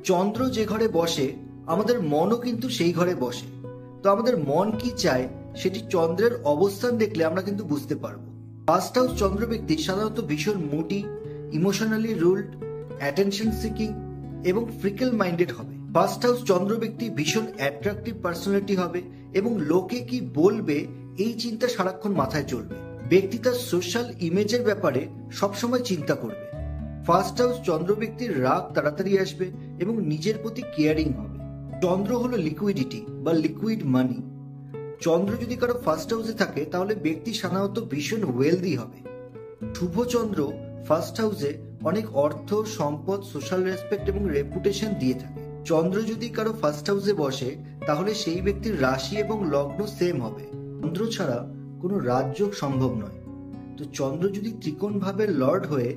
চন্দ্র যে ঘরে বসে আমাদের মনও কিন্তু সেই ঘরে বসে। তো আমাদের মন কি চায় সেটি চন্দ্রের অবস্থান দেখলে আমরা কিন্তু বুঝতে পারবো। ফার্স্ট হাউস চন্দ্র ব্যক্তি সাধারণত ভীষণ moody, emotionally ruled, attention seeking এবং ফ্রিকেল মাইন্ডেড হবে। ফার্স্ট হাউস চন্দ্র ব্যক্তি ভীষণ অ্যাট্রাকটিভ পার্সোনালিটি হবে এবং লোকে কি বলবে এই চিন্তা সারাক্ষণ মাথায় চলবে। ব্যক্তি তার সোশ্যাল ইমেজের ব্যাপারে সবসময় চিন্তা করবে। ফার্স্ট হাউস চন্দ্র ব্যক্তির রাগ তাড়াতাড়ি আসবে এবং নিজের প্রতি কেয়ারিং হবে। চন্দ্র হলো লিকুইডিটি বা লিকুইড মানি। চন্দ্র যদি কারো ফার্স্ট হাউসে থাকে তাহলে ব্যক্তি সাধারণত ভীষণ ওয়েলদি হবে। শুভ চন্দ্র ফার্স্ট হাউসে অনেক অর্থ, সম্পদ, সোশ্যাল রেসপেক্ট এবং রেপুটেশন দিয়ে থাকে। চন্দ্র যদি কারো ফার্স্ট হাউসে বসে তাহলে সেই ব্যক্তির রাশি এবং লগ্ন সেম হবে। চন্দ্র ছাড়া কোনো রাজযোগ সম্ভব নয়। তো চন্দ্র যদি ত্রিকোণ ভাবের লর্ড হয়ে